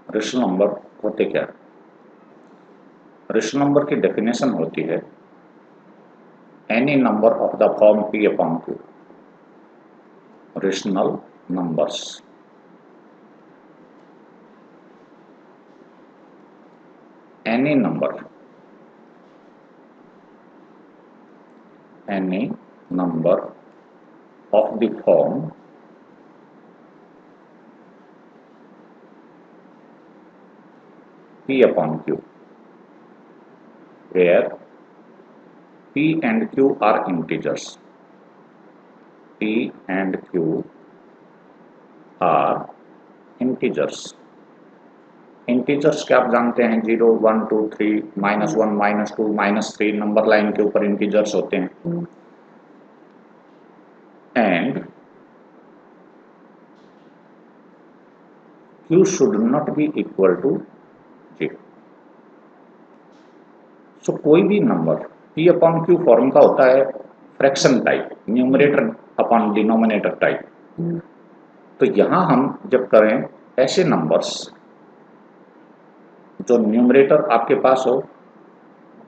Rational number होते क्या है? रेशनल नंबर की डेफिनेशन होती है any number of the form p upon q, rational numbers. Any number of the form p upon q, where p and q are integers. p and q are integers. Integers क्या आप जानते हैं? 0, 1, 2, 3, -1, -2, -3 number line के ऊपर integers होते हैं। And q should not be equal to 0। So कोई भी number p upon q form का होता है fraction type, numerator upon denominator type. तो यहां हम जब करें ऐसे नंबर्स जो न्यूमरेटर आपके पास हो,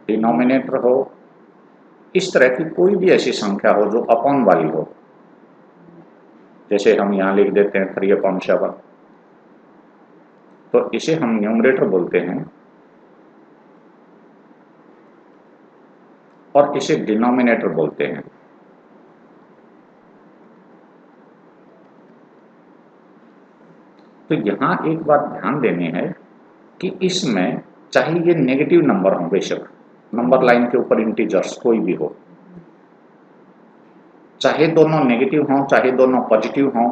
डिनोमिनेटर हो, इस तरह की कोई भी ऐसी संख्या हो जो अपॉन वाली हो, जैसे हम यहां लिख देते हैं 3/7, तो इसे हम न्यूमरेटर बोलते हैं और इसे डिनोमिनेटर बोलते हैं। तो यहां एक बात ध्यान देनी है कि इसमें चाहे ये नेगेटिव नंबर हो, बेशक नंबर लाइन के ऊपर इंटीजर्स कोई भी हो, चाहे दोनों नेगेटिव हों चाहे दोनों पॉजिटिव हों,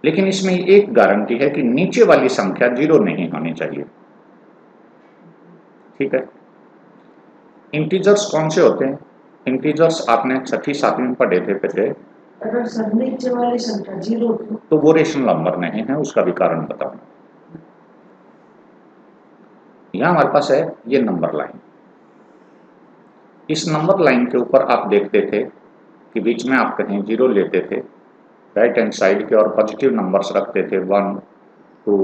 लेकिन इसमें एक गारंटी है कि नीचे वाली संख्या 0 नहीं होनी चाहिए। ठीक है। इंटीजर्स कौन से होते हैं? इंटीजर्स आपने 6वीं 7वीं में पढ़े थे पहले। अगर सब नीचे वाली संख्या 0 तो वो रेशनल नंबर नहीं है, उसका भी कारण बताऊं। यहां हमारे पास है ये नंबर लाइन। इस नंबर लाइन के ऊपर आप देखते थे कि बीच में आप कहीं 0 लेते थे, राइट हैंड साइड के और पॉजिटिव नंबर्स रखते थे 1, 2,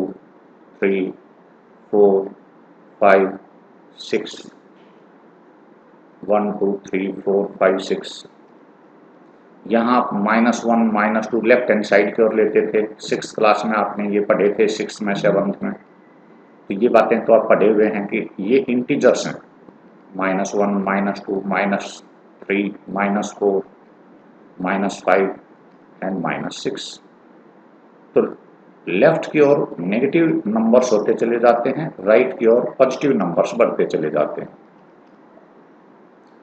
3, 4, 5, 6, 1, 2, 3, 4, 5, 6। यहाँ आप -1, -2 लेफ्ट हैंड साइड की ओर लेते थे। 6th क्लास में आपने ये पढ़े थे, 6th में 7th में। तो ये बातें तो आप पढ़े हुए हैं कि ये इंटीजर्स हैं, -1, -2, -3, -4, -5 एंड -6। तो लेफ्ट की ओर नेगेटिव नंबर्स होते चले जाते हैं, राइट की ओर पॉजिटिव नंबर्स बढ़ते चले जाते हैं।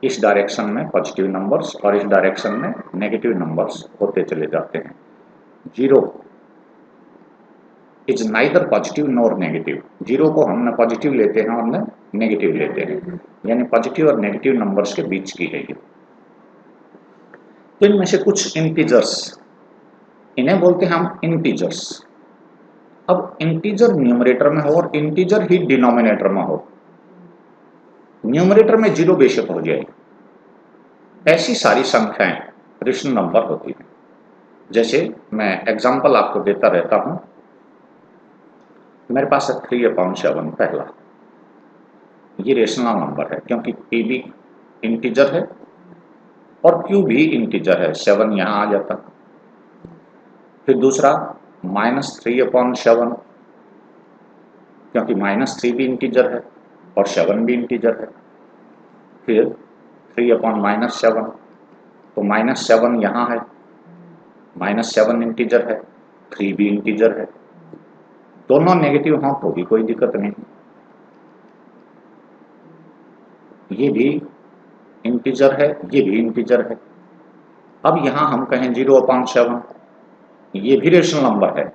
इस डायरेक्शन में पॉजिटिव नंबर्स और इस डायरेक्शन में नेगेटिव नंबर्स होते चले जाते हैं। 0 is neither positive nor negative. 0 को हम न पॉजिटिव लेते हैं और न नेगेटिव लेते हैं, यानी पॉजिटिव और नेगेटिव नंबर्स के बीच की है ये। तो इनमें से कुछ इंटीजर्स, इन्हें बोलते हैं हम इंटीजर्स। अब इंटीजर न्यूमरेटर में हो और इंटीजर ही डिनोमिनेटर में हो। न्यूमरेटर में 0 बेशक हो जाए, ऐसी सारी संख्याएं रेशनल नंबर होती हैं। जैसे मैं एग्जांपल आपको देता रहता हूं। मेरे पास है 3/7 पहला, ये रेशनल नंबर है क्योंकि p भी इंटीजर है और q भी इंटीजर है, 7 यहां आ जाता। फिर दूसरा -3/7, क्योंकि -3 भी इंटीजर है और 7 भी इंटीजर है। फिर 3/-7, तो -7 यहाँ है, -7 इंटीजर है, 3 भी इंटीजर है। दोनों नेगेटिव हों तो भी कोई दिक्कत नहीं, ये भी इंटीजर है, ये भी इंटीजर है। अब यहाँ हम कहें 0/7, ये भी रेशनल नंबर है,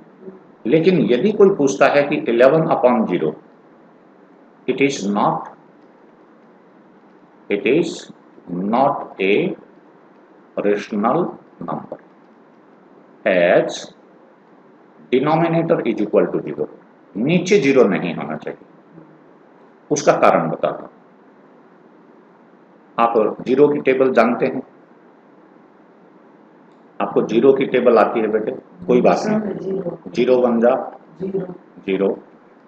लेकिन यदि कोई पूछता है कि 11/0, it is not a rational number as denominator is equal to 0। नीचे 0 नहीं होना चाहिए। उसका कारण बताता हूं। आप 0 की टेबल जानते हैं? आपको 0 की टेबल आती है बेटे? कोई बात नहीं, 0 1 जा 0,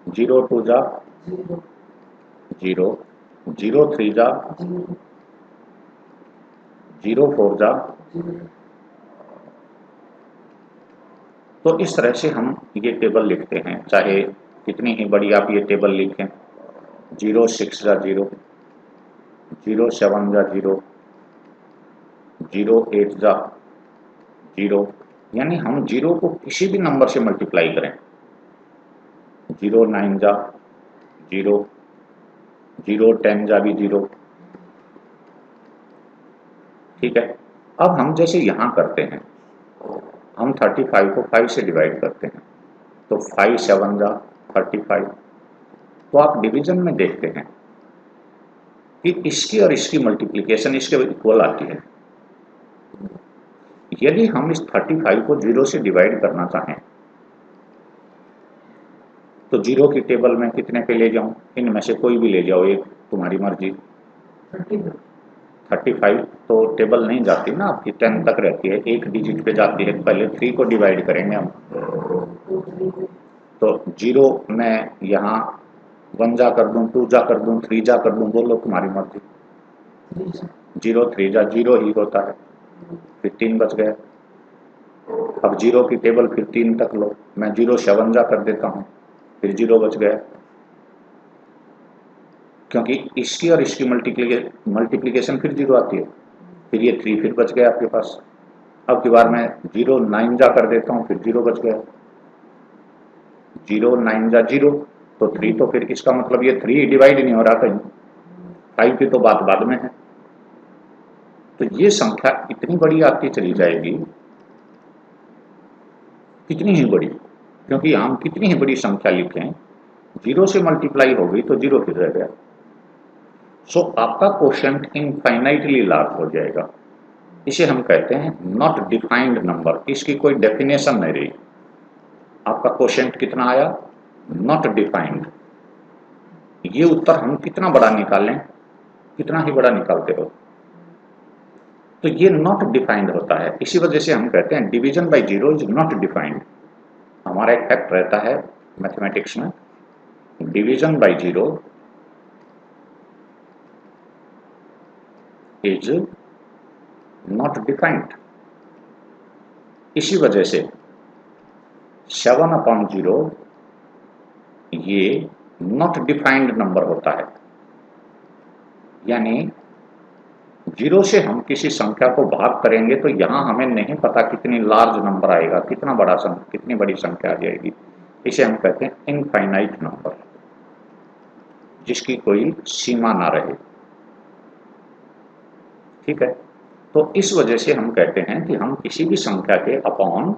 0 2 जा 0 0, 0 3 जा 0 0 4 जा। 0 तो इस तरह से हम ये टेबल लिखते हैं, चाहे कितनी ही बड़ी आप ये टेबल लिखें। 0 6 जा 0, 0 7 जा 0, 0 8 जा 0, यानी हम 0 को किसी भी नंबर से मल्टीप्लाई करें। 0 9 जा 0, 0 10 जा भी 0। ठीक है, अब हम जैसे यहाँ करते हैं, हम 35 को 5 से डिवाइड करते हैं, तो 5 7 जा 35। तो आप डिवीजन में देखते हैं कि इसकी और इसकी मल्टीप्लिकेशन इसके इक्वल आती है। यदि हम इस 35 को 0 से डिवाइड करना चाहें तो 0 की टेबल में कितने पे ले जाऊं? इनमें से कोई भी ले जाओ, एक तुम्हारी मर्जी। 35 तो टेबल नहीं जाती ना आपकी, 10 तक रहती है, एक डिजिट पे जाती है। पहले 3 को डिवाइड करेंगे हम, तो 0 में यहाँ 1 जा कर दूं, 2 जा कर दूं, 3 जा कर दूं, बोलो तुम्हारी मर्जी। 0 3 जा 0 ही होता है, फिर 3 बच गए। अब 0 की टेबल फिर 3 तक लो, मैं 0 7 जा कर देता हूँ, फिर 0 बच गया, क्योंकि इसकी और इसकी मल्टीप्लिकेशन फिर 0 आती है। फिर ये 3 फिर बच गया आपके पास। अब की बार मैं 0 9 जा कर देता हूँ, फिर 0 बच गया। 0 9 जा 0, तो 3, तो फिर इसका मतलब ये 3 डिवाइड नहीं हो रहा कहीं, 5 की तो बात बाद में है। तो ये संख्या इतनी बड़ी आती चली जाएगी, कितनी ही बड़ी, क्योंकि हम कितनी ही बड़ी संख्या लिखें, 0 से मल्टीप्लाई हो गई तो 0 फिर रह गया। सो आपका क्वोशिएंट इनफाइनाइटली लार्ज हो जाएगा। इसे हम कहते हैं नॉट डिफाइंड नंबर, इसकी कोई डेफिनेशन नहीं रही। आपका क्वोशिएंट कितना आया? Not defined. ये उत्तर हम कितना बड़ा निकालें, कितना ही बड़ा निकालते हो, तो ये नॉट डिफाइंड होता है। इसी वजह से हम कहते हैं division bye 0 is not defined. हमारा एक फैक्ट रहता है मैथमेटिक्स में, division bye 0 is not defined. इसी वजह से 7/0 ये नॉट डिफाइंड नंबर होता है। यानी 0 से हम किसी संख्या को भाग करेंगे तो यहां हमें नहीं पता कितनी लार्ज नंबर आएगा, कितना बड़ा कितनी बड़ी संख्या आ जाएगी। इसे हम कहते हैं इनफाइनाइट नंबर, जिसकी कोई सीमा ना रहे। ठीक है, तो इस वजह से हम कहते हैं कि हम किसी भी संख्या के अपॉन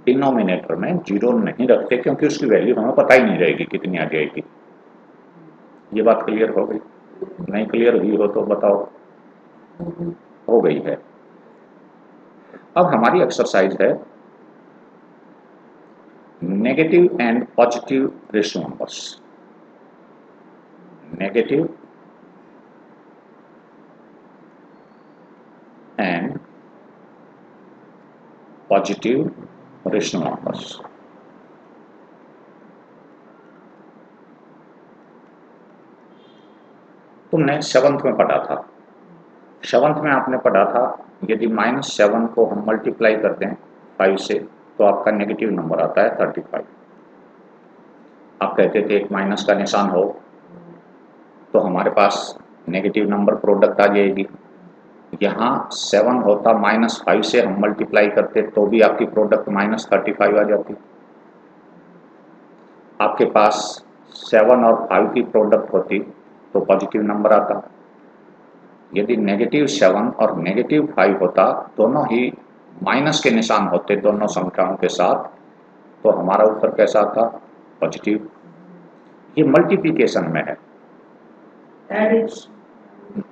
डिनोमिनेटर में 0 नहीं रखते, क्योंकि उसकी वैल्यू हमें पता ही नहीं रहेगी कितनी आ जाएगी। ये बात क्लियर हो गई? नहीं क्लियर हुई हो तो बताओ। हो गई है। अब हमारी एक्सरसाइज है negative and positive rational numbers. Negative and positive rational numbers. तुमने 7th में पढ़ा था, 7th में आपने पढ़ा था यदि -7 को हम मल्टीप्लाई कर दें 5 से तो आपका नेगेटिव नंबर आता है 35। आप कहते थे एक माइनस का निशान हो तो हमारे पास नेगेटिव नंबर प्रोडक्ट आ जाएगी। यहाँ 7 होता -5 से हम मल्टीप्लाई करते तो भी आपकी प्रोडक्ट -35 आ जाती। आपके पास 7 और 5 की प्रोडक्ट होती तो पॉजिटिव नंबर आता। यदि -7 और -5 होता, दोनों ही माइनस के निशान होते दोनों संख्याओं के साथ, तो हमारा उत्तर कैसा आता? पॉजिटिव। ये मल्टीप्लिकेशन में है,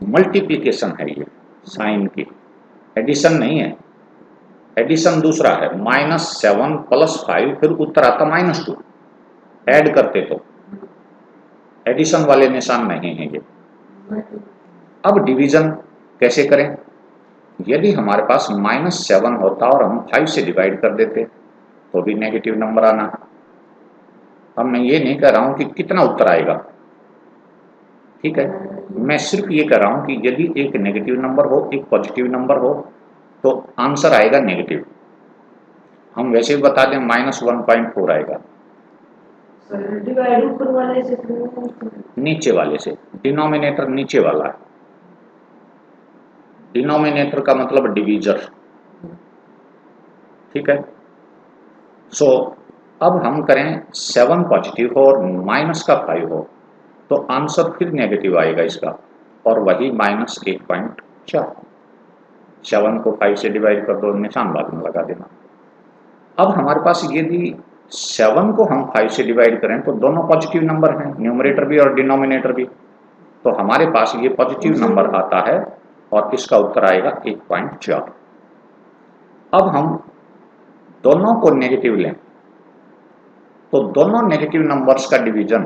मल्टीप्लिकेशन है ये साइन की, एडिशन नहीं है। एडिशन दूसरा है, -7 + 5, फिर उत्तर आता -2, ऐड करते तो। एडिशन वाले निशान नहीं है ये। अब डिवीजन कैसे करें? यदि हमारे पास -7 होता और हम 5 से डिवाइड कर देते तो भी नेगेटिव नंबर आना। अब मैं ये नहीं कह रहा हूं कि कितना उत्तर आएगा, ठीक है, मैं सिर्फ ये कह रहा हूं कि यदि एक नेगेटिव नंबर हो एक पॉजिटिव नंबर हो तो आंसर आएगा नेगेटिव। हम वैसे भी बता दें -1.4 आएगा सर डिवाइड ऊपर वाले से करेंगे। नीचे वाले से, डिनोमिनेटर नीचे वाला है, डिनोमिनेटर का मतलब डिवीजर, ठीक है। सो अब हम करें 7 पॉजिटिव हो और माइनस का 5 हो तो आंसर फिर नेगेटिव आएगा इसका, और वही -1.4। 7 को 5 से डिवाइड कर दो, निशान बाद में लगा देना। अब हमारे पास यदि 7 को हम 5 से डिवाइड करें तो दोनों पॉजिटिव नंबर हैं, न्यूमरेटर भी और डिनोमिनेटर भी, तो हमारे पास ये पॉजिटिव नंबर आता है और इसका उत्तर आएगा 1.4। अब हम दोनों को नेगेटिव लें तो दोनों नेगेटिव नंबर्स का डिवीजन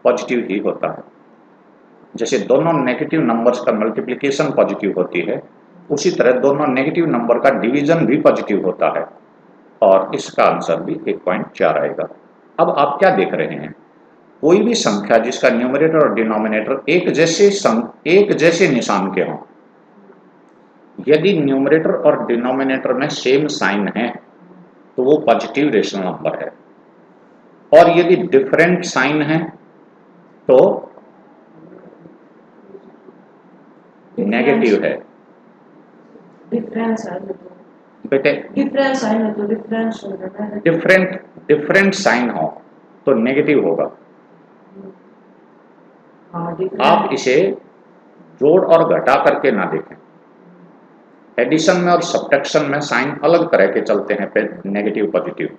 पॉजिटिव ही होता है। जैसे दोनों नेगेटिव नंबर्स का मल्टीप्लिकेशन पॉजिटिव होती है, उसी तरह दोनों नेगेटिव नंबर का डिवीजन भी पॉजिटिव होता है और इसका आंसर भी 1.4 आएगा। अब आप क्या देख रहे हैं, कोई भी संख्या जिसका न्यूमरेटर और डिनोमिनेटर एक जैसे निशान के हों, यदि न्यूमरेटर और डिनोमिनेटर में सेम साइन है तो वो पॉजिटिव रेशनल नंबर है, और यदि डिफरेंट साइन है तो नेगेटिव है। डिफरेंस है बेटे डिफरेंस है तो डिफरेंस होगा, डिफरेंट साइन हो तो नेगेटिव होगा। आप इसे जोड़ और घटा करके ना देखें, एडिशन में और सब्ट्रैक्शन में साइन अलग तरह के चलते हैं, नेगेटिव पॉजिटिव,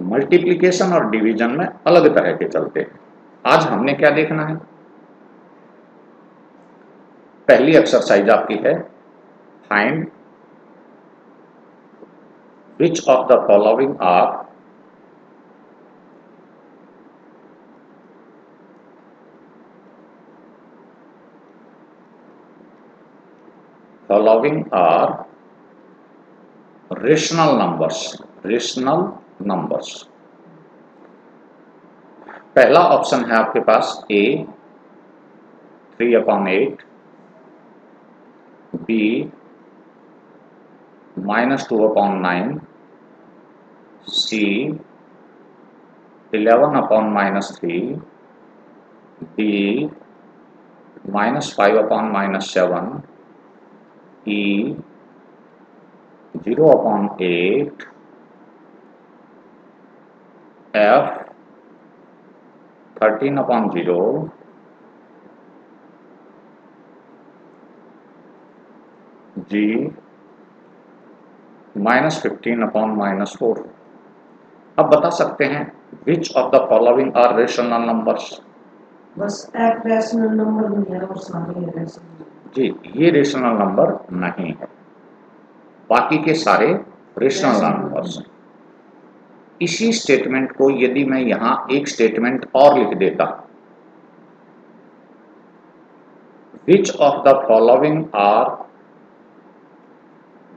मल्टीप्लिकेशन और डिवीजन में अलग तरह के चलते हैं। आज हमने क्या देखना है, पहली एक्सरसाइज आपकी है find which of the following are rational numbers. पहला ऑप्शन है आपके पास A 3/8, B -2/9, C 11/-3, D -5/-7, E 0/8, F 13/0, G -15/-4। अब बता सकते हैं which of the following are rational numbers. बस एक रैशनल नंबर नहीं है और सारे रैशनल। जी ये रेशनल नंबर नहीं है, बाकी के सारे रेशनल नंबर्स। इसी स्टेटमेंट को यदि मैं यहां एक स्टेटमेंट और लिख देता, which of the following are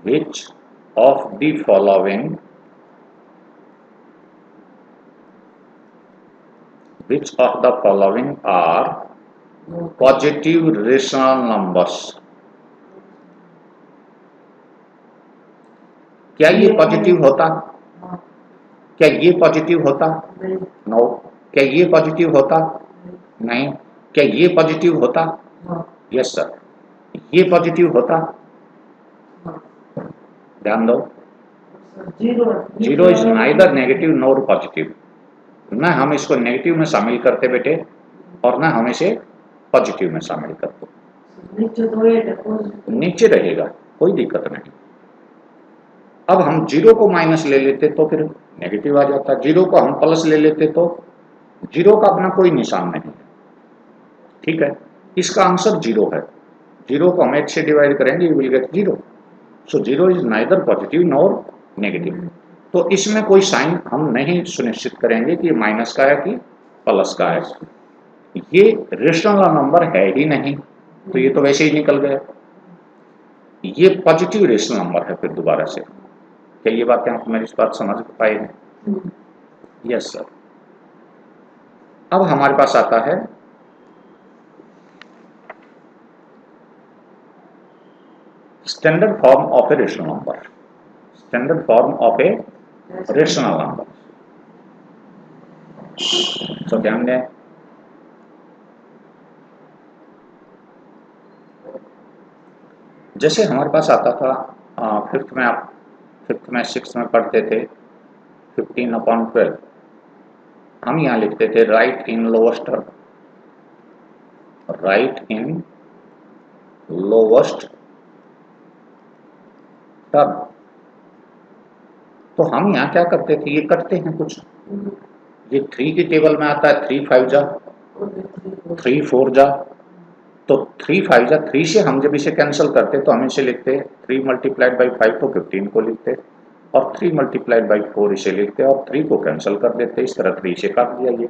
which of the following are positive rational numbers। क्या ये पॉजिटिव होता, क्या ये पॉजिटिव होता, नो। क्या ये पॉजिटिव होता, नहीं। क्या ये पॉजिटिव होता, यस सर। ये पॉजिटिव होता, ध्यान दो, zero is neither negative nor positive. न हम इसको नेगेटिव में शामिल करते बेटे और न हम इसे पॉजिटिव में शामिल करते, नीचे रहेगा, कोई दिक्कत नहीं। अब हम जीरो को माइनस ले लेते तो फिर नेगेटिव आ जाता, जीरो को हम प्लस ले लेते तो जीरो का अपना कोई निशान नहीं है, ठीक है। इसका आंसर जीरो है, जीरो को हम 8 से डिवाइड करेंगे you will get zero. So zero is neither positive nor negative. तो इसमें कोई साइन हम नहीं सुनिश्चित करेंगे कि माइनस का है कि प्लस का है, ये रेशनल नंबर है ही नहीं, तो ये तो वैसे ही निकल गया। ये पॉजिटिव रेशनल नंबर है। फिर दोबारा से, क्या ये बातें आप मेरी इस बात समझ पाए हैं? Yes sir. अब हमारे पास आता है standard form of A rational number. Standard form of A rational number. तो ध्यान दें, जैसे हमारे पास आता था फिफ्थ में, आप फिफ्थ में सिक्स में पढ़ते थे 15/12, हम यहाँ लिखते थे right in lowest term, right in lowest term. तो हम यहाँ क्या करते थे, ये कटते हैं कुछ, ये 3 की टेबल में आता है 3 5 जा, 3 4 जा, तो 3 5 जा 3 से हम जब इसे कैंसिल करते तो हम इसे लिखते 3 × 5 तो 15 को लिखते, और 3 × 4 इसे लिखते और 3 को कैंसिल कर देते। इस तरह 3 से काट दिया, ये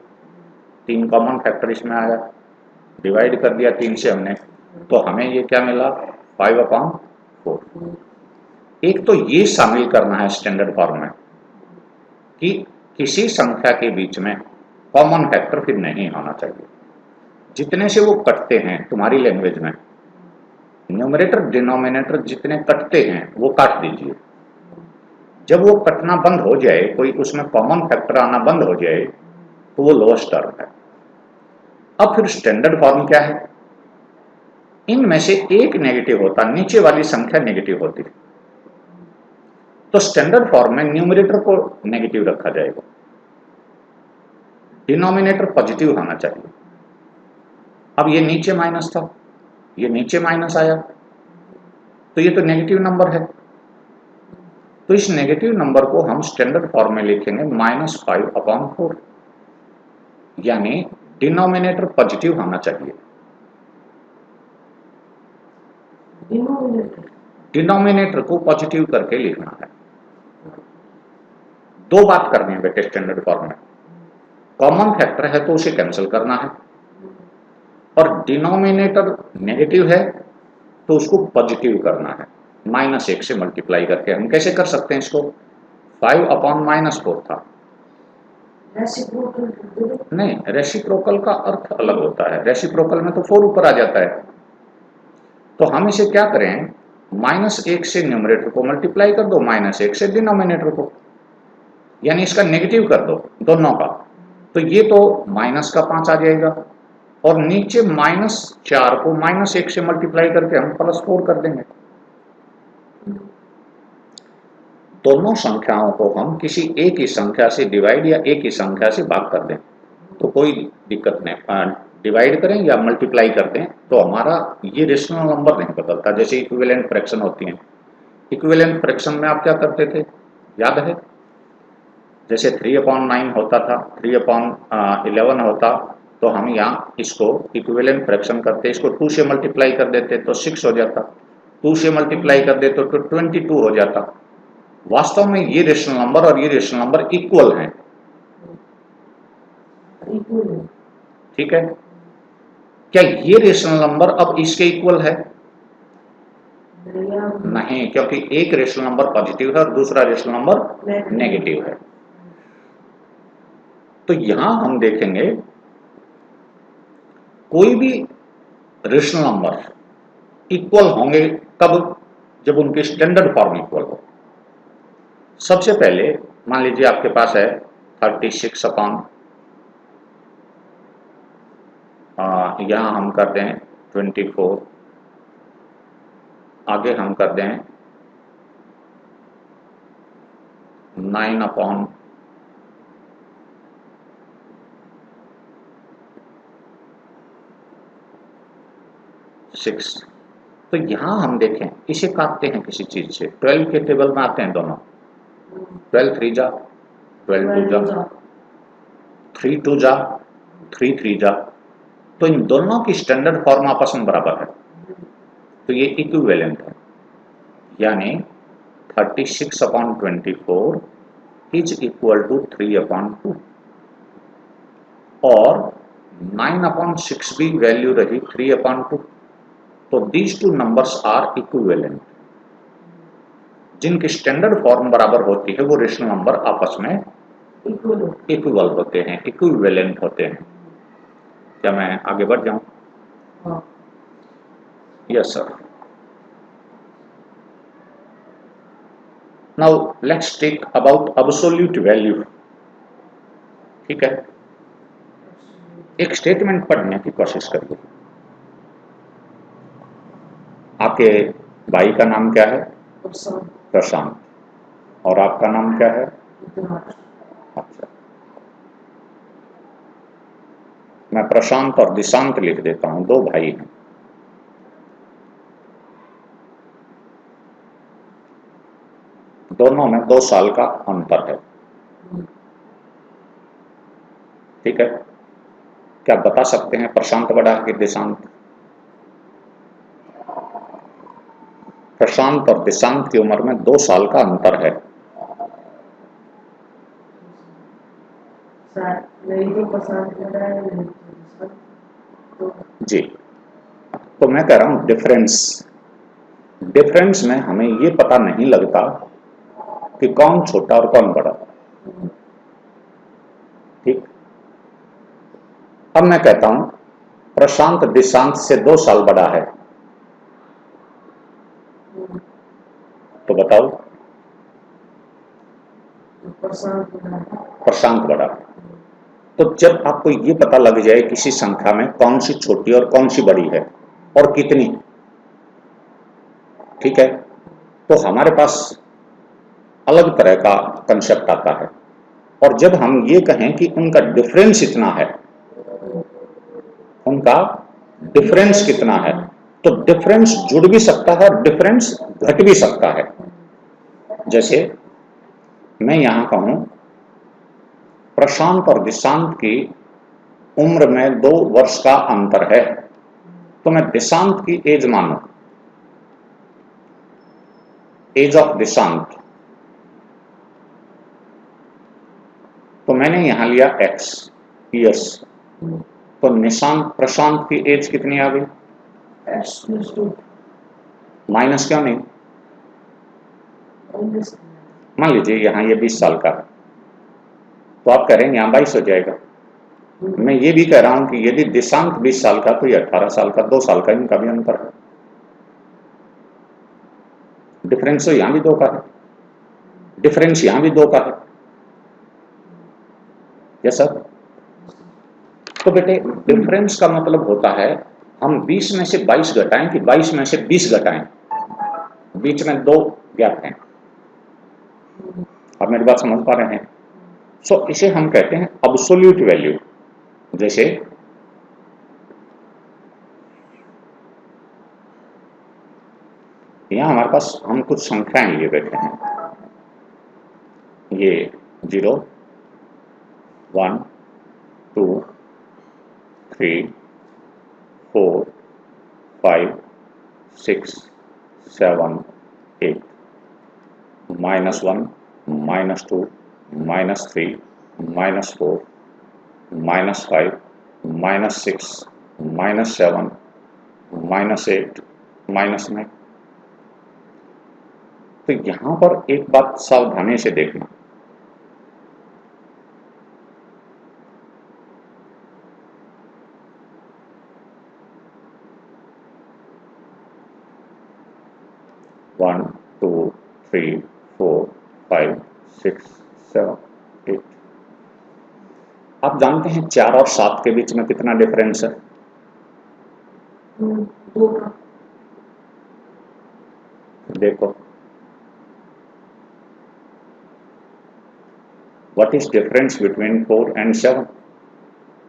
3 कॉमन फैक्टर इसमें आया, डिवाइड कर दिया 3 से हमने, तो हमें ये क्या मिला 5/4। एक तो ये शामिल करना है स्टैंडर्ड फॉर्म में कि किसी संख्या के बीच में कॉमन फैक्टर फिर नहीं होना चाहिए। जितने से वो कटते हैं तुम्हारी लैंग्वेज में, न्यूमरेटर डिनोमिनेटर जितने कटते हैं वो काट दीजिए। जब वो कटना बंद हो जाए, कोई उसमें कॉमन फैक्टर आना बंद हो जाए, तो वो लोएस्ट टर्म है। अब फिर स्टैंडर्ड फॉर्म क्या है, इनमें से एक नेगेटिव होता, नीचे वाली संख्या नेगेटिव होती, तो स्टैंडर्ड फॉर्म में न्यूमरेटर को नेगेटिव रखा जाएगा, डिनोमिनेटर पॉजिटिव होना चाहिए। अब ये नीचे माइनस था, ये नीचे माइनस आया, तो ये तो नेगेटिव नंबर है, तो इस नेगेटिव नंबर को हम स्टैंडर्ड फॉर्म में लिखेंगे -5/4, यानी डिनोमिनेटर पॉजिटिव होना चाहिए। डिनोमिनेटर को पॉजिटिव करके लिखना है। दो बात करनी है बेटे स्टैंडर्ड फॉर्म में, कॉमन फैक्टर है तो उसे कैंसिल करना है, और डिनोमिनेटर नेगेटिव है तो उसको पॉजिटिव करना है, -1 से मल्टीप्लाई करके। हम कैसे कर सकते हैं इसको, 5/-4 था, नहीं रेसिप्रोकल का अर्थ अलग होता है, रेसिप्रोकल में तो 4 ऊपर आ जाता है, तो हम इसे क्या करें, -1 से न्यूमरेटर को मल्टीप्लाई कर दो, -1 से डिनोमिनेटर को, यानी इसका नेगेटिव कर दो दोनों का, तो ये तो -5 आ जाएगा, और नीचे -4 को -1 से मल्टीप्लाई करके हम +4 कर देंगे। दोनों संख्याओं को हम किसी एक ही संख्या से डिवाइड या एक ही संख्या से भाग कर दें तो कोई दिक्कत नहीं, डिवाइड करें या मल्टीप्लाई कर दें तो हमारा ये रेशनल नंबर नहीं बदलता। जैसे इक्विवेलेंट फ्रैक्शन होती हैं, इक्विवेलेंट फ्रैक्शन में आप क्या करते थे, याद है, जैसे 3/9 होता था, 3/11 होता, तो हम यहाँ इसको इक्विवेलेंट फ्रैक्शन करते, इसको 2 से मल्टीप्लाई कर देते तो 6 हो जाता, 2 से मल्टीप्लाई कर देते तो 22 हो जाता। वास्तव में ये रेशनल नंबर और ये रेशनल नंबर इक्वल हैं, ठीक है। क्या ये रेशनल नंबर अब इसके इक्वल है, नहीं, क्योंकि एक रेशनल नंबर पॉजिटिव है और दूसरा रेशनल नंबर नेगेटिव है। तो यहां हम देखेंगे कोई भी रेशनल नंबर इक्वल होंगे कब, जब उनके स्टैंडर्ड फॉर्म इक्वल हो। सबसे पहले मान लीजिए आपके पास है 36/, यहां हम कर दें 24, आगे हम कर दें 9/6, तो यहां हम देखें इसे काटते हैं किसी चीज से, 12 के टेबल में आते हैं दोनों, 12 3 जा, 12 2 जा, 3 2 जा, 3 3 जा, तो इन दोनों की स्टैंडर्ड फॉर्म आपस में बराबर है, तो ये इक्विवेलेंट है, यानी 36/24 इज इक्वल टू 3/2, और 9/6 भी वैल्यू रही 3/2, तो these two numbers are equivalent. जिनकी स्टैंडर्ड फॉर्म बराबर होती है वो रेशनल नंबर आपस में इक्वल होते हैं, इक्विवेलेंट होते हैं। क्या मैं आगे बढ़ जाऊं? हाँ yes sir. Now let's take about absolute value. ठीक है, एक स्टेटमेंट पढ़ने की कोशिश करिए। आपके भाई का नाम क्या है? परसेंट प्रशांत। और आपका नाम क्या है? इतना अच्छा, मैं प्रशांत और दिशांत लिख देता हूं, दो भाई हैं। दोनों में 2 साल का अंतर है। ठीक है, क्या आप बता सकते हैं प्रशांत बड़ा है कि दिशांत? प्रशांत और दिशांत की उम्र में 2 साल का अंतर है। नहीं तो पसंद कर रहा है नहीं तो जी, तो मैं कह रहा हूं डिफरेंस। डिफरेंस में हमें ये पता नहीं लगता कि कौन छोटा और कौन बड़ा। ठीक, अब मैं कहता हूं प्रशांत दिशांत से 2 साल बड़ा है, तो बताओ पसंद कर रहा है प्रशांत बड़ा है। तो जब आपको ये पता लग जाए किसी संख्या में कौन सी छोटी और कौन सी बड़ी है और कितनी, ठीक है, तो हमारे पास अलग तरह का कंसेप्ट आता है। और जब हम ये कहें कि उनका डिफरेंस इतना है, उनका डिफरेंस कितना है, तो डिफरेंस जुड़ भी सकता है और डिफरेंस घट भी सकता है। जैसे मैं यहां कहूं प्रशांत और दिशांत की उम्र में 2 वर्ष का अंतर है, तो मैं दिशांत की एज मानू, एज ऑफ दिशांत, तो मैंने यहां लिया x ईयर्स। तो निशांत प्रशांत की एज कितनी आ गई? एक्स+2 माइनस क्यों नहीं? माइनस मान लीजिए यहां ये 20 साल का है, तो आप कह रहे हैं यहां 22 हो जाएगा। मैं ये भी कह रहा हूं कि यदि दिशांत 20 साल का तो ये 18 साल का, 2 साल का इनका भी अंतर है। डिफरेंस तो यहां भी 2 का है, डिफरेंस यहां भी 2 का है। Yes sir. तो बेटे डिफरेंस का मतलब होता है हम 20 में से 22 घटाएं कि 22 में से 20 घटाएं, बीच में 2 गैप हैं। आप मेरी बात समझ पा रहे हैं? सो इसे हम कहते हैं एब्सोल्यूट वैल्यू। जैसे यहां हमारे पास हम कुछ संख्याएं लिए बैठे हैं, ये 0 1 2 3 4 5 6 7 8, -1 -2 -3 -4 -5 -6 -7 -8 -9। तो यहां पर एक बात सावधानी से देखना, one two three four five six seven eight. आप जानते हैं 4 और 7 के बीच में कितना डिफरेंस है? 2 का देखो, what is difference between 4 and 7?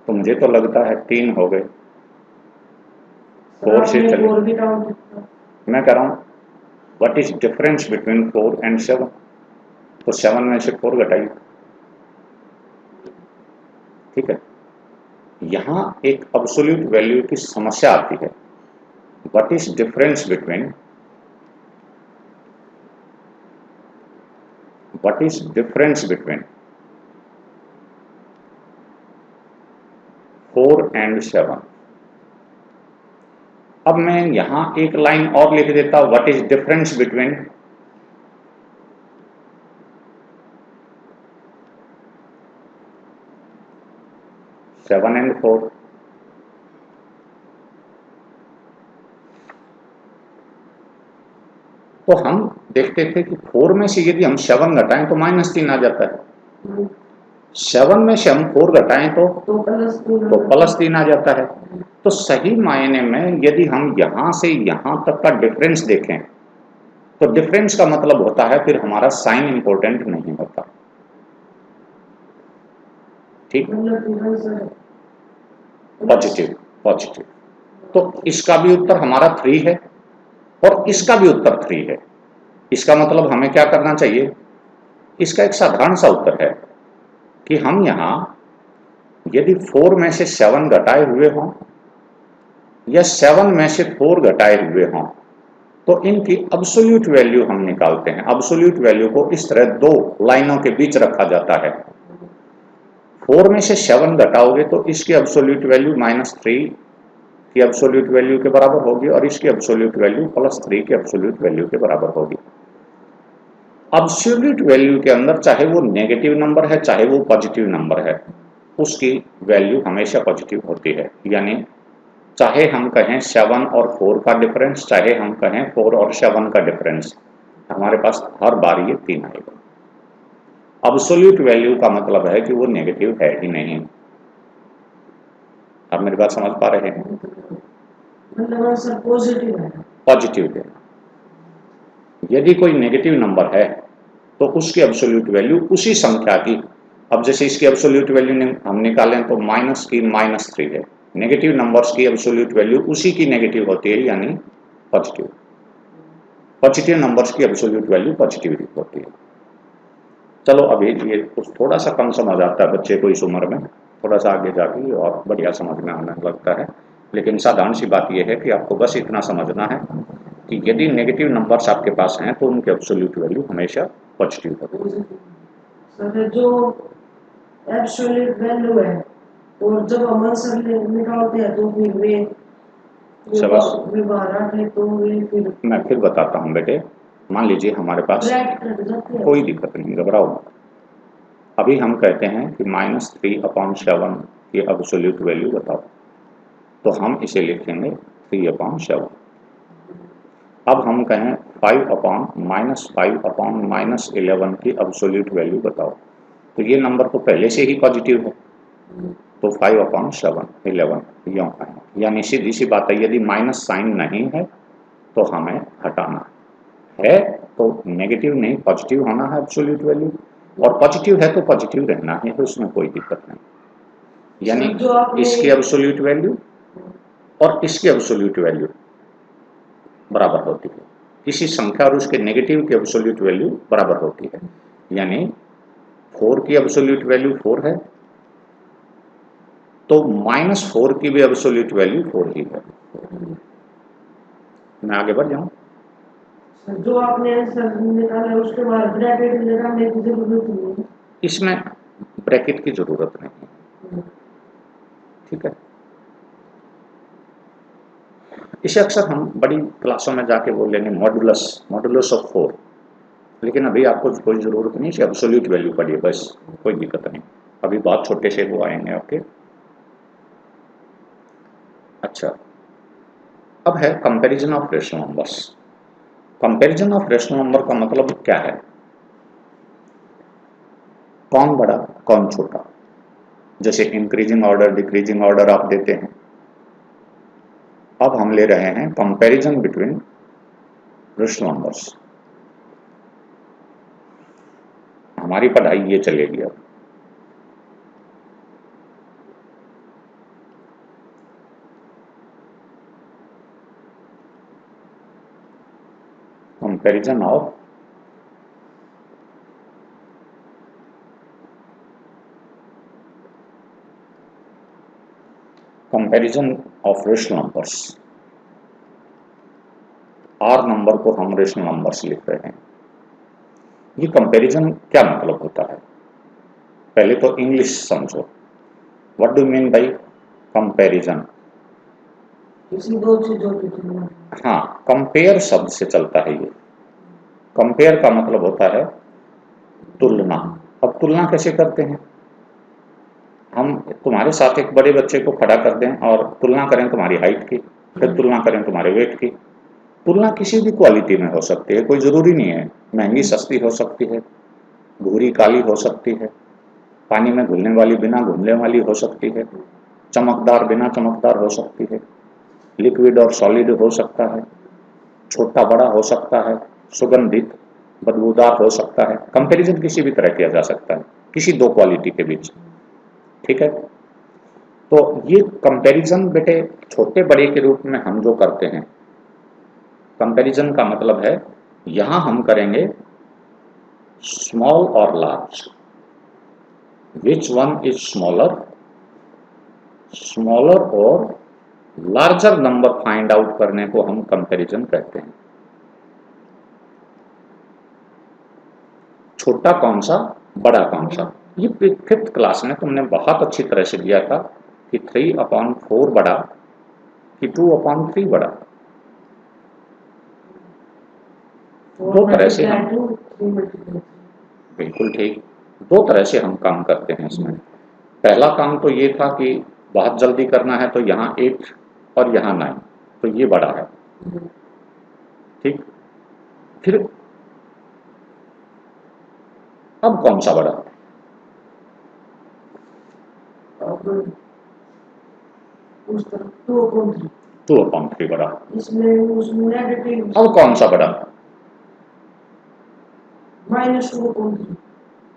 तो मुझे तो लगता है 3 हो गए। 4 से चले, और भी काउंट किया मैं कह रहा हूं what is difference between 4 and 7? तो 7 में से 4 घटाइए। ठीक है, यहां एक एब्सोल्यूट वैल्यू की समस्या आती है। What is difference between, what is difference between 4 and 7? अब मैं यहां एक लाइन और लिख देता, what is difference between 7 and 4? तो हम देखते थे कि 4 में से यदि हम 7 घटाएं तो -3 आ जाता है। 7 में से हम 4 घटाएं तो +3 आ जाता है। तो सही मायने में यदि हम यहाँ से यहाँ तक का डिफरेंस देखें तो डिफरेंस का मतलब होता है फिर हमारा साइन इंपॉर्टेंट नहीं होता। ठीक, पॉजिटिव पॉजिटिव। तो इसका भी उत्तर हमारा 3 है और इसका भी उत्तर 3 है। इसका मतलब हमें क्या करना चाहिए? इसका एक साधारण सा उत्तर है कि हम यहाँ यदि 4 में से 7 घटाए हुए हों या 7 में से 4 घटाए हुए हों तो इनकी अब्सोल्यूट वैल्यू हम निकालते हैं। अब्सोल्यूट वैल्यू को इस तरह 2 लाइनों के बीच रखा जाता है। 4 में से 7 घटाओगे तो इसकी अब्सोल्यूट वैल्यू -3 की अब्सोल्यूट वैल्यू के बराबर होगी और इसकी अब्सोल्यूट वैल्यू +3 की अब्सोल्यूट वैल्यू के बराबर होगी। अब्सोल्यूट वैल्यू के अंदर चाहे वो नेगेटिव नंबर है चाहे वो पॉजिटिव नंबर है, उसकी वैल्यू हमेशा पॉजिटिव होती है। यानी चाहे हम कहें 7 और 4 का डिफरेंस, चाहे हम कहें 4 और 7 का डिफरेंस, हमारे पास हर बार ये 3 आएगा। अब्सोल्यूट वैल्यू का मतलब है कि वो नेगेटिव है ही नहीं। आप मेरी बात समझ पा रहे हैं? मतलब सर पॉजिटिव है, पॉजिटिव है। यदि कोई नेगेटिव नंबर है तो उसकी एब्सोल्यूट वैल्यू उसी संख्या की, अब जैसे इसकी एब्सोल्यूट वैल्यू हम निकालें तो माइनस की -3 है। नेगेटिव नंबर्स की एब्सोल्यूट वैल्यू उसी की नेगेटिव होती है यानी पॉजिटिव। पॉजिटिव नंबर्स की एब्सोल्यूट वैल्यू पॉजिटिव होती है। चलो अभी ये कुछ थोड़ा सा कम समझ आता है बच्चे को इस उम्र में, थोड़ा सा आगे जाके और बढ़िया समझ में आने लगता है। लेकिन साधारण सी बात यह है कि आपको बस इतना समझना है कि यदि नेगेटिव नंबर्स आपके पास हैं तो उनकी एब्सोल्यूट वैल्यू हमेशा पॉजिटिव होती है। सर जो एब्सोल्यूट वैल्यू है और जब हम आंसर निकालते हैं तो फिर वे बाहर आते तो वे फिर मैं फिर बताता हूँ बेटे। मान लीजिए हमारे पास कोई दिक्कत नहीं, घबराओ मत। अभी हम कहते हैं कि -3/7 की एब्सोल्यूट वैल्यू बताओ, तो हम इसे लिखेंगे 3/7। अब हम कहें 5/-5/-11 की एब्सोल्यूट वैल्यू बताओ, तो ये नंबर तो पहले से ही पॉजिटिव है, तो 5/7 यूँ है। यानी सीधी सी बात है, यदि माइनस साइन नहीं है तो हमें हटाना है, तो नेगेटिव नहीं पॉजिटिव होना है एब्सोल्यूट वैल्यू, और पॉजिटिव है तो पॉजिटिव रहना है, तो उसमें कोई दिक्कत नहीं। यानी इसकी एब्सोल्यूट वैल्यू और इसकी एब्सोल्यूट वैल्यू बराबर होती है। किसी संख्या और उसके नेगेटिव की एब्सोल्यूट वैल्यू बराबर होती है। यानी 4 की एब्सोल्यूट वैल्यू 4 है तो -4 की भी एब्सोल्यूट वैल्यू 4 ही है। मैं आगे बढ़ जाऊं? जो आपने आंसर निकाला उसके बाद ब्रैकेट लगाने की जरूरत नहीं है। इसमें ब्रैकेट की जरूरत नहीं है, ठीक है। इसे अक्सर हम बड़ी क्लासों में जाके बोल लेंगे मॉडुलस ऑफ 4, लेकिन अभी आपको कोई ज़रूरत नहीं है, एब्सोल्यूट वैल्यू पढ़िए बस, कोई दिक्कत नहीं। अभी बहुत छोटे से वो आएंगे, ओके। अच्छा, अब है comparison of rational numbers. Comparison of rational number का मतलब क्या है? कौन बड़ा कौन छोटा, जैसे इंक्रीजिंग ऑर्डर डिक्रीजिंग ऑर्डर आप देते हैं। अब हम ले रहे हैं कंपैरिजन बिटवीन रेशनल नंबर्स। हमारी पढ़ाई ये चलेगी अब। Comparison of rational numbers. R number को हम रेशनल नंबर्स लिख रहे हैं। ये कंपैरिजन क्या मतलब होता है? पहले तो इंग्लिश समझो। What do mean by comparison? दो चीजों की तुलना। हाँ, कंपेयर शब्द से चलता है ये। कंपेयर का मतलब होता है तुलना। अब तुलना कैसे करते हैं? हम तुम्हारे साथ एक बड़े बच्चे को खड़ा कर दें और तुलना करें तुम्हारी हाइट की, फिर तुलना करें तुम्हारे वेट की, तुलना किसी भी क्वालिटी में हो सकती है, कोई ज़रूरी नहीं है। महंगी सस्ती हो सकती है, भूरी काली हो सकती है, पानी में घुलने वाली बिना घुलने वाली हो सकती है, चमकदार बिना चमकदार हो सकती है, लिक्विड और सॉलिड हो सकता है, छोटा बड़ा हो सकता है, सुगंधित बदबूदार हो सकता है। कंपैरिजन किसी भी तरह किया जा सकता है किसी दो क्वालिटी के बीच। ठीक है, तो ये कंपैरिजन बेटे छोटे बड़े के रूप में हम जो करते हैं, कंपैरिजन का मतलब है यहां हम करेंगे स्मॉल और large, which one is smaller, smaller और लार्जर नंबर फाइंड आउट करने को हम कंपैरिजन कहते हैं। छोटा कौन सा, बड़ा कौन सा। ये 5th क्लास में तुमने बहुत अच्छी तरह से दिया था कि 3/4 बड़ा कि 2/3 बड़ा। दो तरह से हम, बिल्कुल ठीक, दो तरह से हम काम करते हैं इसमें। पहला काम तो ये था कि बहुत जल्दी करना है तो यहाँ 8 और यहाँ 9, तो ये बड़ा है। ठीक, फिर अब कौन सा बड़ा, उस तरफ 2/3, 2/3 बड़ा। इसमें उसमें नेगेटिव अब कौन सा बड़ा, -2/3,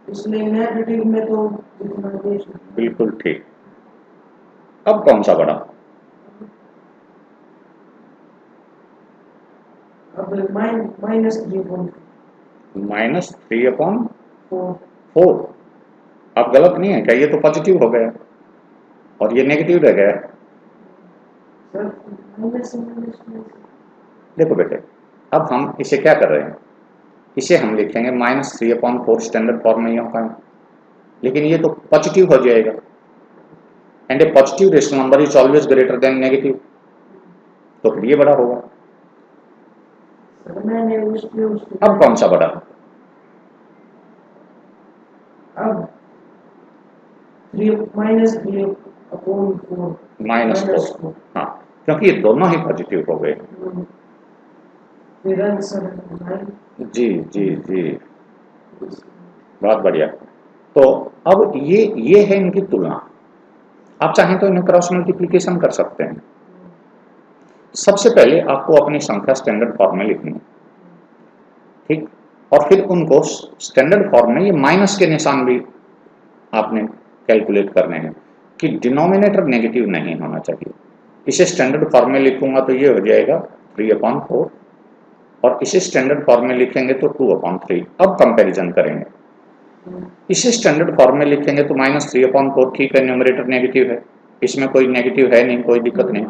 इसलिए नेगेटिव में तो जितना देश। बिल्कुल ठीक। अब कौन सा बड़ा, अब -3/4, -3/4। अब गलत नहीं है क्या, ये तो पॉजिटिव हो गया और ये नेगेटिव रह गया। सर माइनस देखो बेटे, अब हम इसे क्या कर रहे हैं, इसे हम लिखेंगे -3/4 स्टैंडर्ड फॉर्म में होगा, लेकिन ये तो पॉजिटिव हो जाएगा and A positive rational number is always greater than negative, तो फिर ये बड़ा होगा। मैंने उसको अब कौन सा बड़ा, अब -3/4 -4, हाँ, क्योंकि ये दोनों ही पॉजिटिव हो गए। फिर आंसर जी जी जी, बहुत बढ़िया। तो अब ये है इनकी तुलना। आप चाहें तो इन्हें क्रॉस मल्टीप्लिकेशन कर सकते हैं। सबसे पहले आपको अपनी संख्या स्टैंडर्ड फॉर्म में लिखनी है, ठीक, और फिर उनको स्टैंडर्ड फॉर्म में ये माइनस के निशान भी आपने कैलकुलेट करने हैं कि डिनोमिनेटर नेगेटिव नहीं होना चाहिए। इसे स्टैंडर्ड फॉर्म में लिखूंगा तो ये हो जाएगा 3/4 और इसे स्टैंडर्ड फॉर्म में लिखेंगे तो 2/3। अब कंपैरिजन करेंगे, इसे स्टैंडर्ड फॉर्म में लिखेंगे तो -3/4, ठीक है, न्यूमरेटर नेगेटिव है, इसमें कोई नेगेटिव है नहीं, कोई दिक्कत नहीं,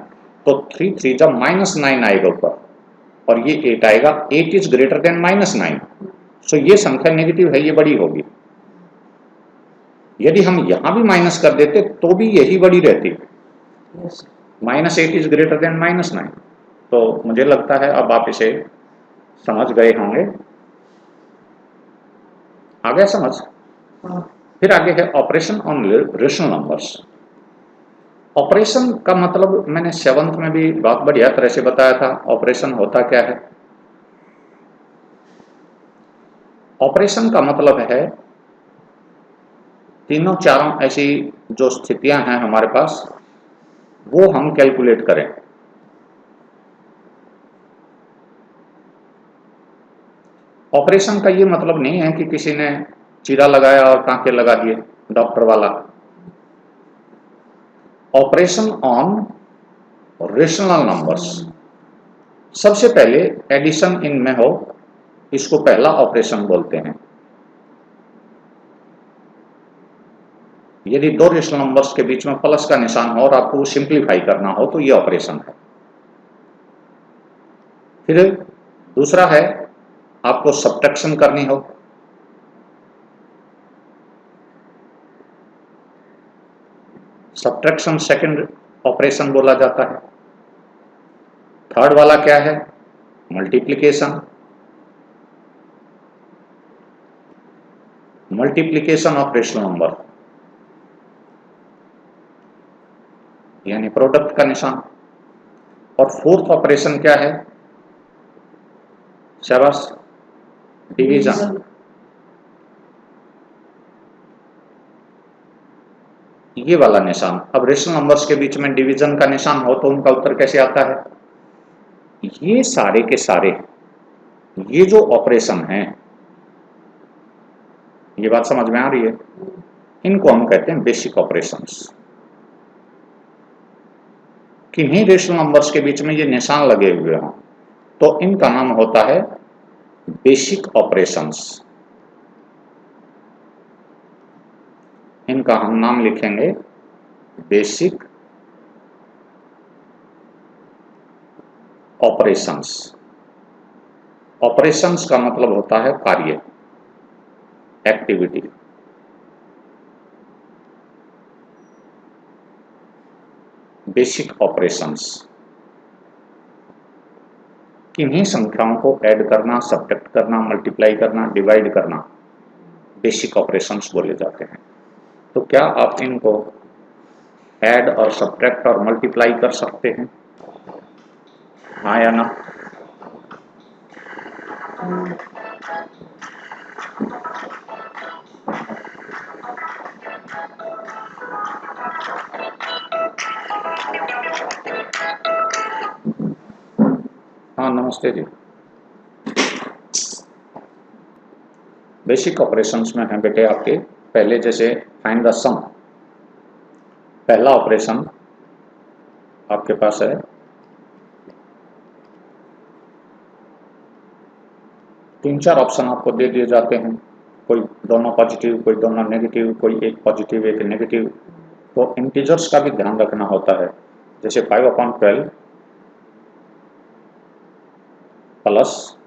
तो 3 जब -9 आएगा ऊपर और ये 8 आएगा, 8 इज ग्रेटर देन -9, सो ये संख्या नेगेटिव है, ये बड़ी होगी। यदि हम यहां भी माइनस कर देते तो भी यही बड़ी रहती, -8 इज ग्रेटर देन -9। तो मुझे लगता है अब आप इसे समझ गए होंगे। आ गया समझ। फिर आगे है operation on rational numbers. Operation का मतलब मैंने 7th में भी बहुत बढ़िया तरह से बताया था। ऑपरेशन होता क्या है, ऑपरेशन का मतलब है तीनों चारों ऐसी जो स्थितियां हैं हमारे पास वो हम कैलकुलेट करें। ऑपरेशन का ये मतलब नहीं है कि किसी ने चीरा लगाया और टांके लगा दिए, डॉक्टर वाला। ऑपरेशन ऑन रेशनल नंबर्स, सबसे पहले एडिशन इनमें हो, इसको पहला ऑपरेशन बोलते हैं। यदि दो रेशनल नंबर्स के बीच में प्लस का निशान हो और आपको सिंप्लीफाई करना हो तो ये ऑपरेशन है। फिर दूसरा है आपको सब्ट्रैक्शन करनी हो, सब्ट्रैक्शन सेकंड ऑपरेशन बोला जाता है। थर्ड वाला क्या है, multiplication, multiplication of rational number यानी प्रोडक्ट का निशान। और फोर्थ ऑपरेशन क्या है, शाबाश, डिवीजन। ये वाला निशान, अब रेशनल नंबर्स के बीच में डिवीजन का निशान हो तो उनका उत्तर कैसे आता है? ये सारे के सारे ये जो ऑपरेशन हैं, ये बात समझ में आ रही है, इनको हम कहते हैं बेसिक ऑपरेशंस। किन्हीं रेशनल नंबर्स के बीच में ये निशान लगे हुए हों तो इनका नाम होता है बेसिक ऑपरेशंस। इनका हम नाम लिखेंगे बेसिक ऑपरेशंस। ऑपरेशंस का मतलब होता है कार्य, एक्टिविटी। बेसिक ऑपरेशंस किन्हीं संख्याओं को ऐड करना, सब्ट्रैक्ट करना, मल्टीप्लाई करना, डिवाइड करना बेसिक ऑपरेशंस बोले जाते हैं। तो क्या आप इनको ऐड और सब्ट्रैक्ट और मल्टीप्लाई कर सकते हैं? हाँ या ना? हाँ नमस्ते जी। बेसिक ऑपरेशंस में है बेटे आपके, पहले जैसे फाइंड द सम, पहला ऑपरेशन आपके पास है तीन चार ऑप्शन आपको दे दिए जाते हैं, कोई दोनों पॉजिटिव, कोई दोनों नेगेटिव, कोई एक पॉजिटिव एक नेगेटिव। तो इंटीजर्स का भी ध्यान रखना होता है, जैसे 5/12 प्लस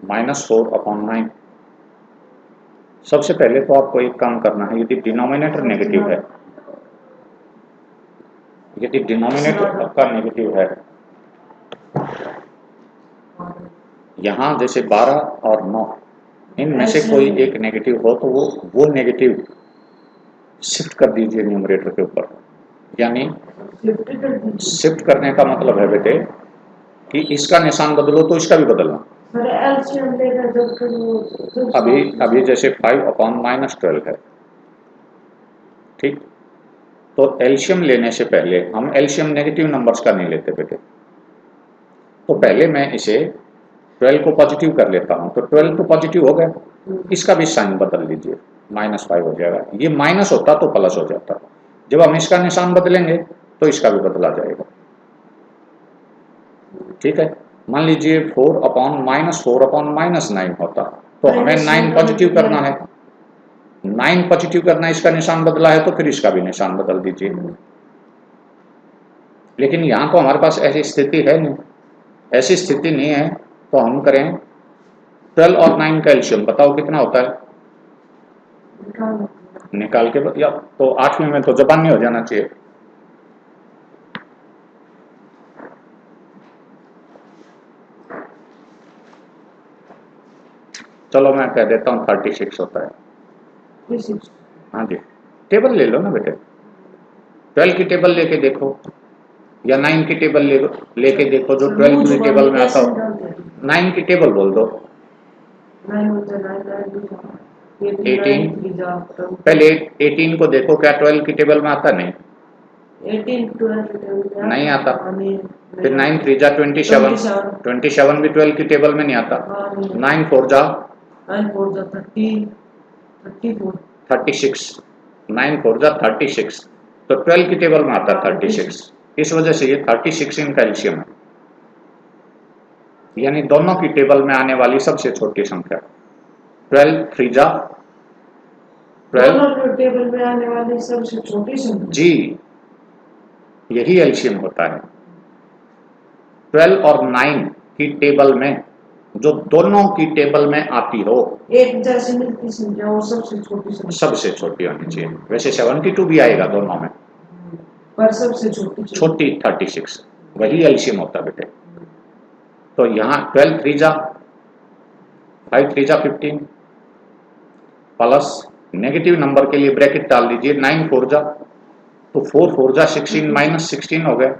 -4/9। सबसे पहले तो आपको एक काम करना है, यदि डिनोमिनेटर नेगेटिव है, यदि डिनोमिनेटर आपका नेगेटिव है, यहाँ जैसे 12 और 9 इनमें से कोई एक नेगेटिव हो तो वो नेगेटिव शिफ्ट कर दीजिए न्यूमरेटर के ऊपर। यानी शिफ्ट करने का मतलब है बेटे कि इसका निशान बदलो तो इसका भी बदलना। अभी जैसे 5/-12 है, ठीक, तो एलसीएम लेने से पहले हम एलसीएम नेगेटिव नंबर्स का नहीं लेते बेटे। तो पहले मैं इसे 12 को पॉजिटिव कर लेता हूं, तो 12 तो पॉजिटिव हो गया, इसका भी साइन बदल लीजिए, -5 हो जाएगा। ये माइनस होता तो प्लस हो जाता, जब हम इसका निशान बदलेंगे तो इसका भी बदला जाएगा। ठीक है, मान लीजिए 4/-9 होता तो हमें 9 पॉजिटिव करना है, 9 पॉजिटिव करना है, इसका निशान बदला है तो फिर इसका भी निशान बदल दीजिए। लेकिन यहाँ तो हमारे पास ऐसी स्थिति है नहीं, ऐसी स्थिति नहीं है, तो हम करें 12 और 9 का एलसीएम, बताओ कितना होता है? निकाल के, या तो 8वीं में तो जबान नहीं हो जाना चाहिए। चलो मैं कह देता हूँ 36 होता है। हाँ जी, टेबल ले लो ना बेटे, 12 की टेबल लेके देखो या 9 की टेबल लेके देखो, जो 12 की टेबल में आता हो। 9 की टेबल बोल दो। 18, पहले 18 को देखो, क्या 12 की टेबल में आता? नहीं, 18 नहीं आता। फिर 9 3 जा 27, 27 भी 12 की टेबल में नहीं आता। 9 4 जा 36, 9 4 जा 36, तो 12 की टेबल में आता 36। इस वजह से ये 36 इनका एलसीएम है, यानी दोनों की टेबल में आने वाली सबसे छोटी संख्या। 12 3 जा 12 टेबल में आने वाली सबसे छोटी संख्या जी, यही एलसीएम होता है। 12 और 9 की टेबल में जो दोनों की टेबल में आती हो, एक जैसी मिलती संख्या वो सबसे छोटी संख्या, सबसे छोटी होनी चाहिए। वैसे 72 भी आएगा दोनों में, पर सबसे छोटी 36, वही एलसीएम होता है बेटे। तो यहाँ 12 3 जा 5 3 जा 15 प्लस नेगेटिव नंबर के लिए ब्रैकेट डाल दीजिए, 9 4 जा, तो 4 4 जा 16 -16 हो गया।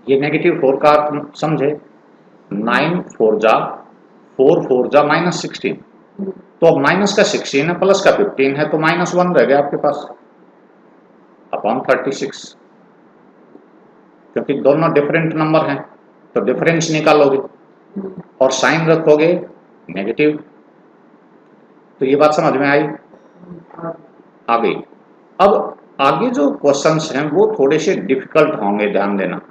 ये नेगेटिव 4 का अर्थ समझे, 9 4 जा 4 4 जा -16, तो अब माइनस का 16 है प्लस का 15 है, तो -1 रह गया आपके पास अपॉन 36, क्योंकि दोनों डिफरेंट नंबर हैं तो डिफरेंस निकालोगे और साइन रखोगे नेगेटिव। तो ये बात समझ में आई? आ गई। अब आगे जो क्वेश्चंस हैं वो थोड़े से डिफिकल्ट होंगे, ध्यान देना।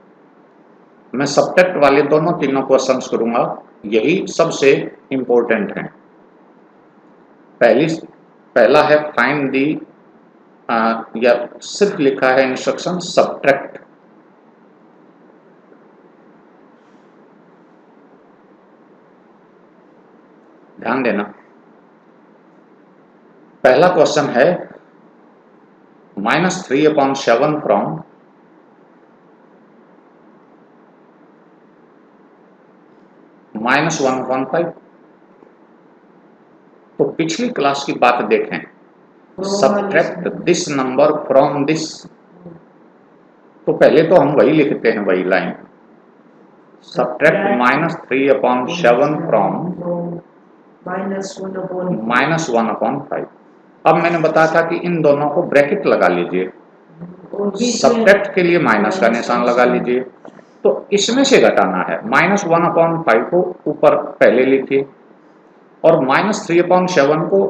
मैं सब्ट्रैक्ट वाले दोनों तीनों क्वेश्चंस करूंगा, यही सबसे इंपॉर्टेंट हैं। पहला है फाइंड दी, या सिर्फ लिखा है इंस्ट्रक्शन सब्ट्रैक्ट। ध्यान देना, पहला क्वेश्चन है -3/7 फ्रॉम -1/5। तो पिछली क्लास की बात देखें, subtract this number from this, तो पहले तो हम वही लिखते हैं, वही लाइन, सब्ट्रैक्ट -3/7 फ्रॉम -1/5। अब मैंने बताया था कि इन दोनों को ब्रैकेट लगा लीजिए, सब्ट्रैक्ट के लिए माइनस का निशान लगा लीजिए। तो इसमें से घटाना है, -1/5 को ऊपर पहले लिखिए और -3/7 को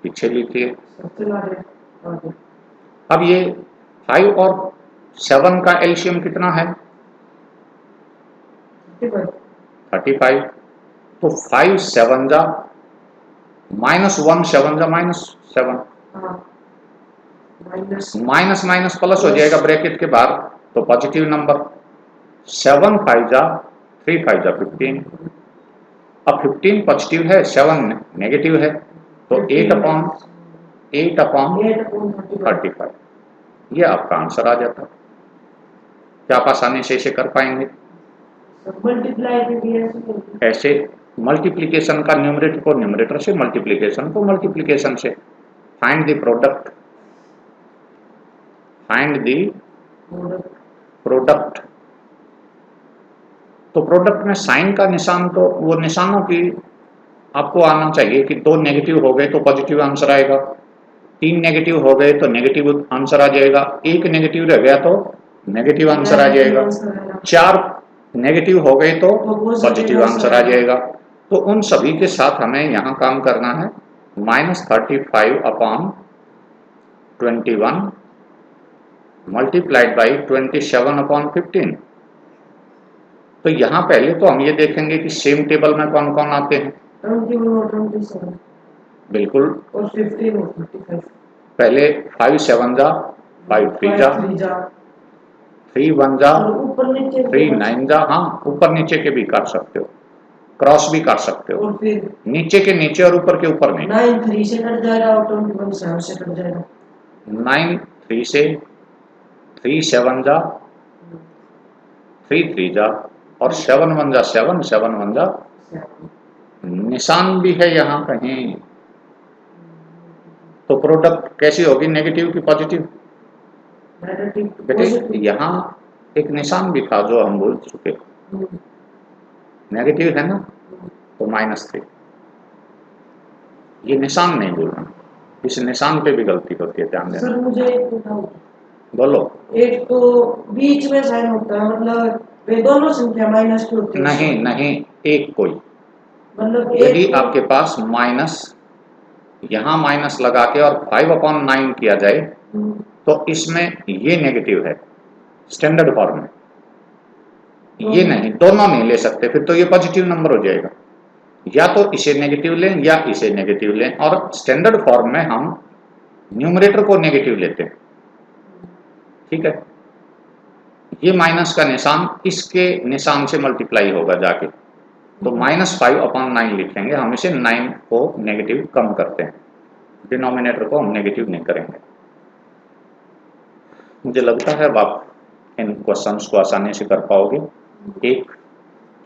पीछे लिखिए। अब ये 5 और 7 का एलसीएम कितना है? 35। तो 5 7 जा -1 7 जा -7, माइनस माइनस प्लस हो जाएगा ब्रैकेट के बाहर, तो पॉजिटिव नंबर। 7 5 जा 3 5 जा 15। अब 15 पॉजिटिव है, 7 नेगेटिव है, तो 8/35 ये आपका आंसर आ जाता। क्या आप आसानी से इसे कर पाएंगे? ऐसे मल्टीप्लिकेशन का न्यूमरेटर को न्यूमरेटर से, मल्टीप्लिकेशन को मल्टीप्लिकेशन से। Find the product, find the product. तो प्रोडक्ट में साइन का निशान, तो वो निशानों की आपको आना चाहिए कि 2 नेगेटिव हो गए तो पॉजिटिव आंसर आएगा, 3 नेगेटिव हो गए तो नेगेटिव आंसर आ जाएगा, 1 नेगेटिव रह गया तो नेगेटिव आंसर आ जाएगा, 4 नेगेटिव हो गए तो पॉजिटिव आंसर आ जाएगा। तो उन सभी के साथ हमें यहाँ काम करना है। -35/21 मल्टीप्लाइड बाई 27/15। तो यहाँ पहले तो हम ये देखेंगे कि सेम टेबल में कौन कौन आते हैं। 27 बिल्कुल, और 15 और 55। पहले 5 7 जा 5 3 जा 3 1 जा 3 9 जा, हाँ ऊपर नीचे के भी कर सकते हो, क्रॉस भी कर सकते हो, और फिर नीचे के नीचे और ऊपर के ऊपर नहीं। 9 3 से कट जाएगा और 21 7 से कट जाएगा। 9 3 से, 3 7 जा 3 3 जा, और 7 1 जा 7 7 1 जा, निशान भी है यहाँ कहीं। तो प्रोडक्ट कैसी होगी, नेगेटिव की पॉजिटिव? बेटे यहाँ एक निशान भी था जो हम भूल चुके, नेगेटिव है ना, तो -3। ये निशान नहीं भूलना, इस निशान पे भी गलती होती है, ध्यान देना। सर मुझे एक बताओ, बोलो। एक तो बीच में साइन होता है, मतलब वे दोनों संख्या माइनस की होती है? नहीं नहीं, एक कोई, मतलब यदि आपके पास माइनस, यहाँ माइनस लगा के और 5/9 किया जाए तो इसमें ये नेगेटिव है स्टैंडर्ड फॉर्म में, ये नहीं, दोनों नहीं ले सकते, फिर तो ये पॉजिटिव नंबर हो जाएगा। या तो इसे नेगेटिव लें या इसे नेगेटिव लें, और स्टैंडर्ड फॉर्म में हम न्यूमरेटर को नेगेटिव लेते हैं, ठीक है। ये माइनस का निशान इसके निशान से मल्टीप्लाई होगा जाके, तो -5/9 लिखेंगे हम, इसे 9 को नेगेटिव कम करते हैं, डिनोमिनेटर को हम नेगेटिव नहीं करेंगे। मुझे लगता है अब आप इन क्वेश्चंस को आसानी से कर पाओगे। एक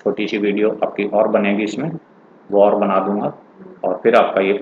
छोटी सी वीडियो आपकी और बनेगी इसमें, वो और बना दूंगा, और फिर आपका ये